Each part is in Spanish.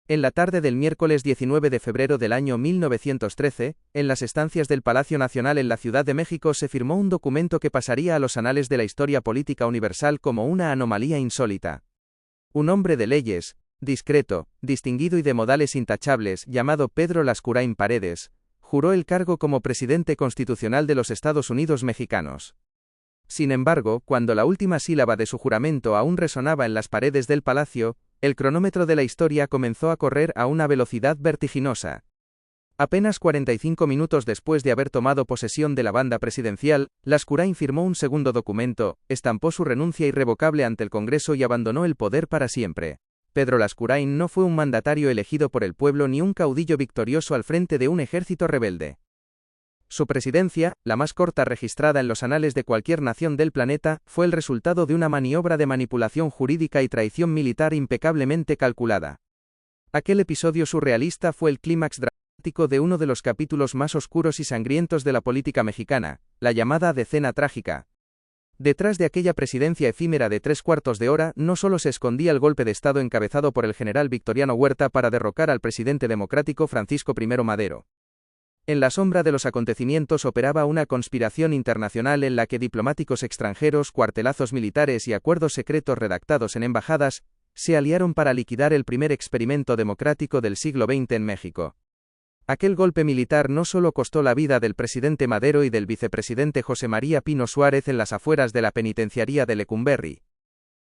En la tarde del miércoles 19 de febrero del año 1913, en las estancias del Palacio Nacional en la Ciudad de México se firmó un documento que pasaría a los anales de la historia política universal como una anomalía insólita. Un hombre de leyes, discreto, distinguido y de modales intachables, llamado Pedro Lascurain Paredes, juró el cargo como presidente constitucional de los Estados Unidos mexicanos. Sin embargo, cuando la última sílaba de su juramento aún resonaba en las paredes del palacio, el cronómetro de la historia comenzó a correr a una velocidad vertiginosa. Apenas 45 minutos después de haber tomado posesión de la banda presidencial, Lascurain firmó un segundo documento, estampó su renuncia irrevocable ante el Congreso y abandonó el poder para siempre. Pedro Lascurain no fue un mandatario elegido por el pueblo ni un caudillo victorioso al frente de un ejército rebelde. Su presidencia, la más corta registrada en los anales de cualquier nación del planeta, fue el resultado de una maniobra de manipulación jurídica y traición militar impecablemente calculada. Aquel episodio surrealista fue el clímax dramático de uno de los capítulos más oscuros y sangrientos de la política mexicana, la llamada Decena Trágica. Detrás de aquella presidencia efímera de 3/4 de hora no solo se escondía el golpe de Estado encabezado por el general Victoriano Huerta para derrocar al presidente democrático Francisco I. Madero. En la sombra de los acontecimientos operaba una conspiración internacional en la que diplomáticos extranjeros, cuartelazos militares y acuerdos secretos redactados en embajadas, se aliaron para liquidar el primer experimento democrático del siglo XX en México. Aquel golpe militar no solo costó la vida del presidente Madero y del vicepresidente José María Pino Suárez en las afueras de la penitenciaría de Lecumberri.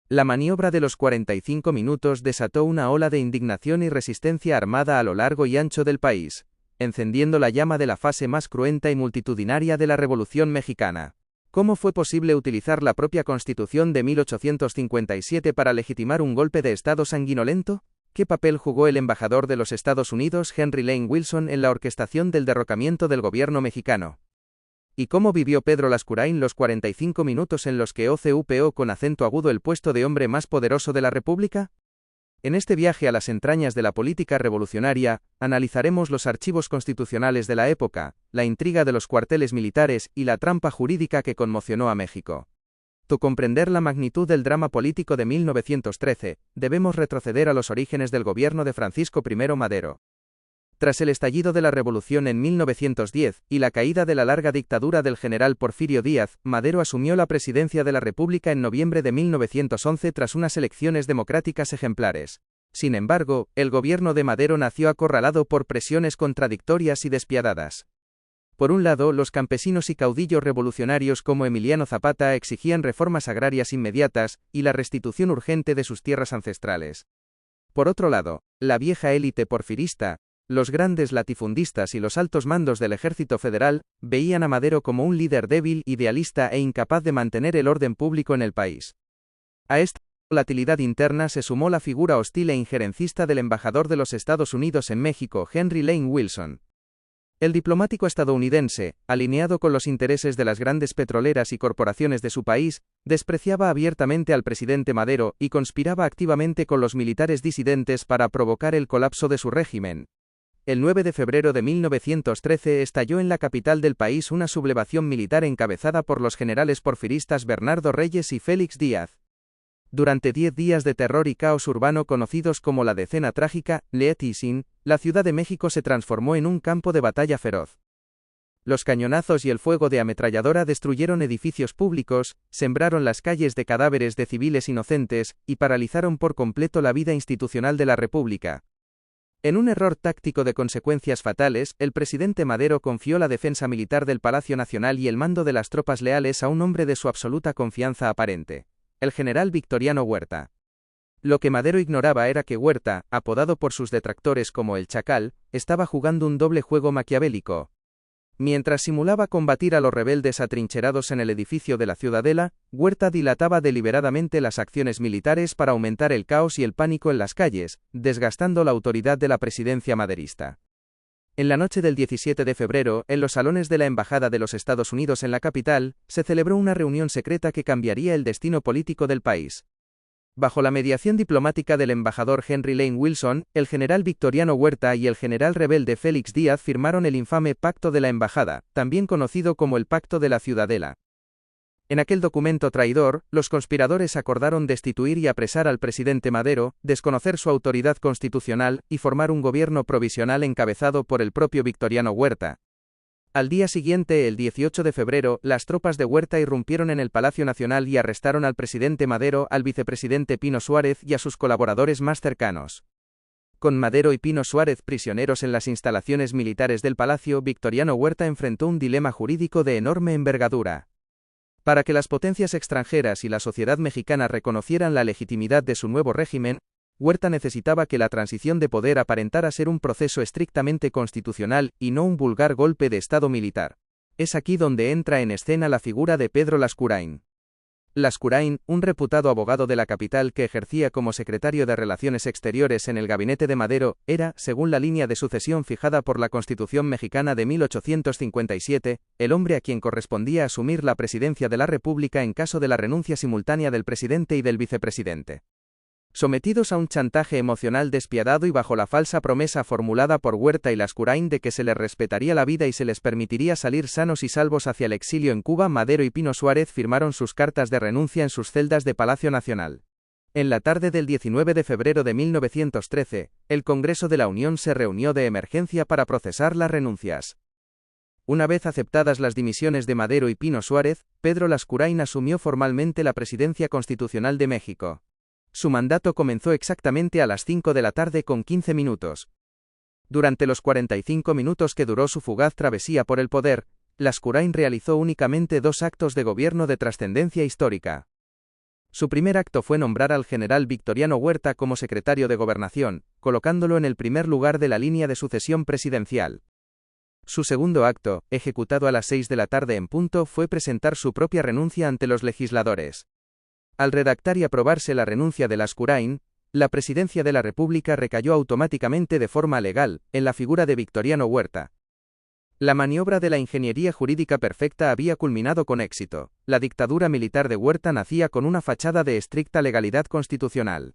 La maniobra de los 45 minutos desató una ola de indignación y resistencia armada a lo largo y ancho del país, encendiendo la llama de la fase más cruenta y multitudinaria de la Revolución Mexicana. ¿Cómo fue posible utilizar la propia Constitución de 1857 para legitimar un golpe de Estado sanguinolento? ¿Qué papel jugó el embajador de los Estados Unidos, Henry Lane Wilson, en la orquestación del derrocamiento del gobierno mexicano? ¿Y cómo vivió Pedro Lascurain los 45 minutos en los que ocupó con acento agudo el puesto de hombre más poderoso de la República? En este viaje a las entrañas de la política revolucionaria, analizaremos los archivos constitucionales de la época, la intriga de los cuarteles militares y la trampa jurídica que conmocionó a México. Para comprender la magnitud del drama político de 1913, debemos retroceder a los orígenes del gobierno de Francisco I. Madero. Tras el estallido de la revolución en 1910 y la caída de la larga dictadura del general Porfirio Díaz, Madero asumió la presidencia de la República en noviembre de 1911 tras unas elecciones democráticas ejemplares. Sin embargo, el gobierno de Madero nació acorralado por presiones contradictorias y despiadadas. Por un lado, los campesinos y caudillos revolucionarios como Emiliano Zapata exigían reformas agrarias inmediatas y la restitución urgente de sus tierras ancestrales. Por otro lado, la vieja élite porfirista, los grandes latifundistas y los altos mandos del Ejército Federal, veían a Madero como un líder débil, idealista e incapaz de mantener el orden público en el país. A esta volatilidad interna se sumó la figura hostil e injerencista del embajador de los Estados Unidos en México, Henry Lane Wilson. El diplomático estadounidense, alineado con los intereses de las grandes petroleras y corporaciones de su país, despreciaba abiertamente al presidente Madero y conspiraba activamente con los militares disidentes para provocar el colapso de su régimen. El 9 de febrero de 1913 estalló en la capital del país una sublevación militar encabezada por los generales porfiristas Bernardo Reyes y Félix Díaz. Durante 10 días de terror y caos urbano conocidos como la Decena Trágica, la Ciudad de México se transformó en un campo de batalla feroz. Los cañonazos y el fuego de ametralladora destruyeron edificios públicos, sembraron las calles de cadáveres de civiles inocentes, y paralizaron por completo la vida institucional de la República. En un error táctico de consecuencias fatales, el presidente Madero confió la defensa militar del Palacio Nacional y el mando de las tropas leales a un hombre de su absoluta confianza aparente, el general Victoriano Huerta. Lo que Madero ignoraba era que Huerta, apodado por sus detractores como el Chacal, estaba jugando un doble juego maquiavélico. Mientras simulaba combatir a los rebeldes atrincherados en el edificio de la Ciudadela, Huerta dilataba deliberadamente las acciones militares para aumentar el caos y el pánico en las calles, desgastando la autoridad de la presidencia maderista. En la noche del 17 de febrero, en los salones de la Embajada de los Estados Unidos en la capital, se celebró una reunión secreta que cambiaría el destino político del país. Bajo la mediación diplomática del embajador Henry Lane Wilson, el general Victoriano Huerta y el general rebelde Félix Díaz firmaron el infame Pacto de la Embajada, también conocido como el Pacto de la Ciudadela. En aquel documento traidor, los conspiradores acordaron destituir y apresar al presidente Madero, desconocer su autoridad constitucional y formar un gobierno provisional encabezado por el propio Victoriano Huerta. Al día siguiente, el 18 de febrero, las tropas de Huerta irrumpieron en el Palacio Nacional y arrestaron al presidente Madero, al vicepresidente Pino Suárez y a sus colaboradores más cercanos. Con Madero y Pino Suárez prisioneros en las instalaciones militares del palacio, Victoriano Huerta enfrentó un dilema jurídico de enorme envergadura. Para que las potencias extranjeras y la sociedad mexicana reconocieran la legitimidad de su nuevo régimen, Huerta necesitaba que la transición de poder aparentara ser un proceso estrictamente constitucional y no un vulgar golpe de Estado militar. Es aquí donde entra en escena la figura de Pedro Lascurain. Lascurain, un reputado abogado de la capital que ejercía como secretario de Relaciones Exteriores en el gabinete de Madero, era, según la línea de sucesión fijada por la Constitución mexicana de 1857, el hombre a quien correspondía asumir la presidencia de la República en caso de la renuncia simultánea del presidente y del vicepresidente. Sometidos a un chantaje emocional despiadado y bajo la falsa promesa formulada por Huerta y Lascurain de que se les respetaría la vida y se les permitiría salir sanos y salvos hacia el exilio en Cuba, Madero y Pino Suárez firmaron sus cartas de renuncia en sus celdas de Palacio Nacional. En la tarde del 19 de febrero de 1913, el Congreso de la Unión se reunió de emergencia para procesar las renuncias. Una vez aceptadas las dimisiones de Madero y Pino Suárez, Pedro Lascurain asumió formalmente la presidencia constitucional de México. Su mandato comenzó exactamente a las 5 de la tarde con 15 minutos. Durante los 45 minutos que duró su fugaz travesía por el poder, Lascurain realizó únicamente 2 actos de gobierno de trascendencia histórica. Su primer acto fue nombrar al general Victoriano Huerta como secretario de Gobernación, colocándolo en el primer lugar de la línea de sucesión presidencial. Su segundo acto, ejecutado a las 6 de la tarde en punto, fue presentar su propia renuncia ante los legisladores. Al redactar y aprobarse la renuncia de Lascurain, la presidencia de la República recayó automáticamente de forma legal, en la figura de Victoriano Huerta. La maniobra de la ingeniería jurídica perfecta había culminado con éxito. La dictadura militar de Huerta nacía con una fachada de estricta legalidad constitucional.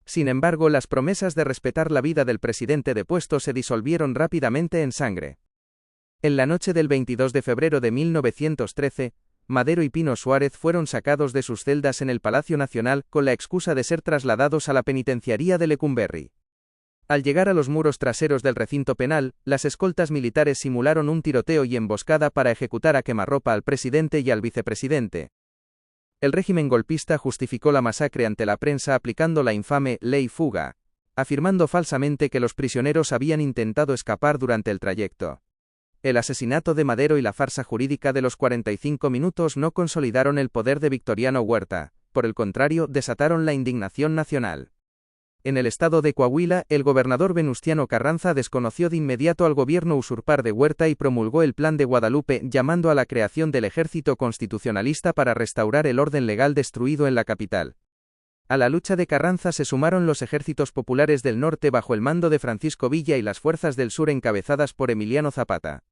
Sin embargo, las promesas de respetar la vida del presidente depuesto se disolvieron rápidamente en sangre. En la noche del 22 de febrero de 1913, Madero y Pino Suárez fueron sacados de sus celdas en el Palacio Nacional con la excusa de ser trasladados a la penitenciaría de Lecumberri. Al llegar a los muros traseros del recinto penal, las escoltas militares simularon un tiroteo y emboscada para ejecutar a quemarropa al presidente y al vicepresidente. El régimen golpista justificó la masacre ante la prensa aplicando la infame ley fuga, afirmando falsamente que los prisioneros habían intentado escapar durante el trayecto. El asesinato de Madero y la farsa jurídica de los 45 minutos no consolidaron el poder de Victoriano Huerta, por el contrario, desataron la indignación nacional. En el estado de Coahuila, el gobernador Venustiano Carranza desconoció de inmediato al gobierno usurpar de Huerta y promulgó el Plan de Guadalupe, llamando a la creación del ejército constitucionalista para restaurar el orden legal destruido en la capital. A la lucha de Carranza se sumaron los ejércitos populares del norte bajo el mando de Francisco Villa y las fuerzas del sur encabezadas por Emiliano Zapata.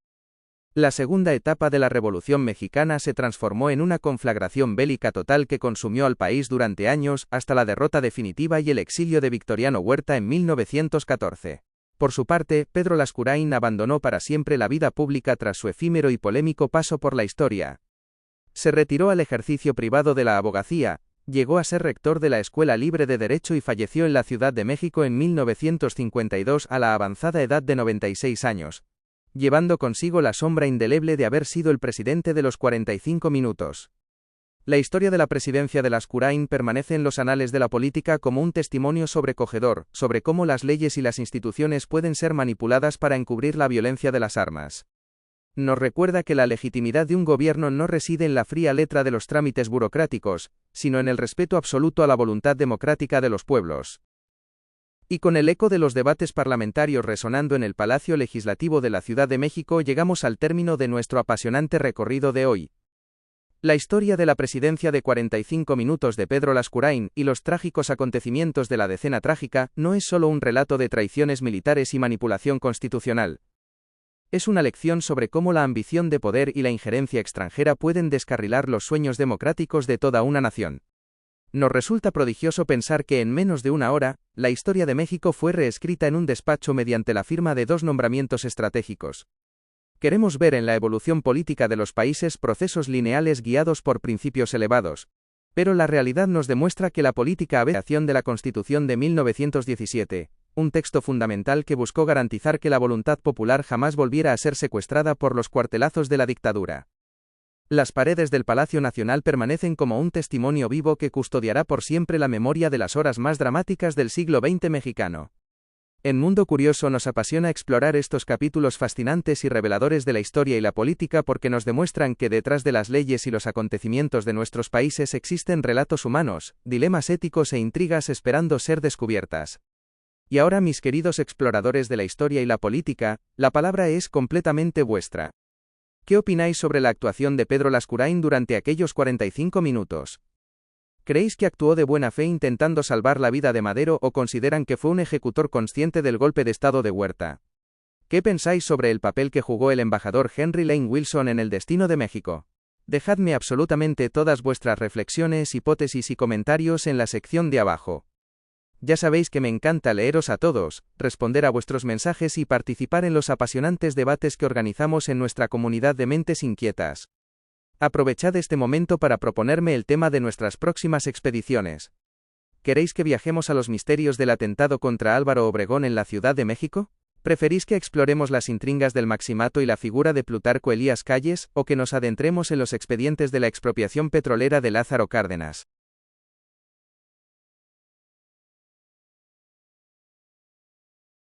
La segunda etapa de la Revolución Mexicana se transformó en una conflagración bélica total que consumió al país durante años, hasta la derrota definitiva y el exilio de Victoriano Huerta en 1914. Por su parte, Pedro Lascurain abandonó para siempre la vida pública tras su efímero y polémico paso por la historia. Se retiró al ejercicio privado de la abogacía, llegó a ser rector de la Escuela Libre de Derecho y falleció en la Ciudad de México en 1952 a la avanzada edad de 96 años. Llevando consigo la sombra indeleble de haber sido el presidente de los 45 minutos. La historia de la presidencia de Lascurain permanece en los anales de la política como un testimonio sobrecogedor, sobre cómo las leyes y las instituciones pueden ser manipuladas para encubrir la violencia de las armas. Nos recuerda que la legitimidad de un gobierno no reside en la fría letra de los trámites burocráticos, sino en el respeto absoluto a la voluntad democrática de los pueblos. Y con el eco de los debates parlamentarios resonando en el Palacio Legislativo de la Ciudad de México llegamos al término de nuestro apasionante recorrido de hoy. La historia de la presidencia de 45 minutos de Pedro Lascurain y los trágicos acontecimientos de la Decena Trágica no es solo un relato de traiciones militares y manipulación constitucional. Es una lección sobre cómo la ambición de poder y la injerencia extranjera pueden descarrilar los sueños democráticos de toda una nación. Nos resulta prodigioso pensar que en menos de una hora, la historia de México fue reescrita en un despacho mediante la firma de 2 nombramientos estratégicos. Queremos ver en la evolución política de los países procesos lineales guiados por principios elevados. Pero la realidad nos demuestra que la política aberración de la Constitución de 1917, un texto fundamental que buscó garantizar que la voluntad popular jamás volviera a ser secuestrada por los cuartelazos de la dictadura. Las paredes del Palacio Nacional permanecen como un testimonio vivo que custodiará por siempre la memoria de las horas más dramáticas del siglo XX mexicano. En Mundo Curioso nos apasiona explorar estos capítulos fascinantes y reveladores de la historia y la política porque nos demuestran que detrás de las leyes y los acontecimientos de nuestros países existen relatos humanos, dilemas éticos e intrigas esperando ser descubiertas. Y ahora, mis queridos exploradores de la historia y la política, la palabra es completamente vuestra. ¿Qué opináis sobre la actuación de Pedro Lascurain durante aquellos 45 minutos? ¿Creéis que actuó de buena fe intentando salvar la vida de Madero o consideran que fue un ejecutor consciente del golpe de Estado de Huerta? ¿Qué pensáis sobre el papel que jugó el embajador Henry Lane Wilson en el destino de México? Dejadme absolutamente todas vuestras reflexiones, hipótesis y comentarios en la sección de abajo. Ya sabéis que me encanta leeros a todos, responder a vuestros mensajes y participar en los apasionantes debates que organizamos en nuestra comunidad de mentes inquietas. Aprovechad este momento para proponerme el tema de nuestras próximas expediciones. ¿Queréis que viajemos a los misterios del atentado contra Álvaro Obregón en la Ciudad de México? ¿Preferís que exploremos las intrigas del Maximato y la figura de Plutarco Elías Calles, o que nos adentremos en los expedientes de la expropiación petrolera de Lázaro Cárdenas?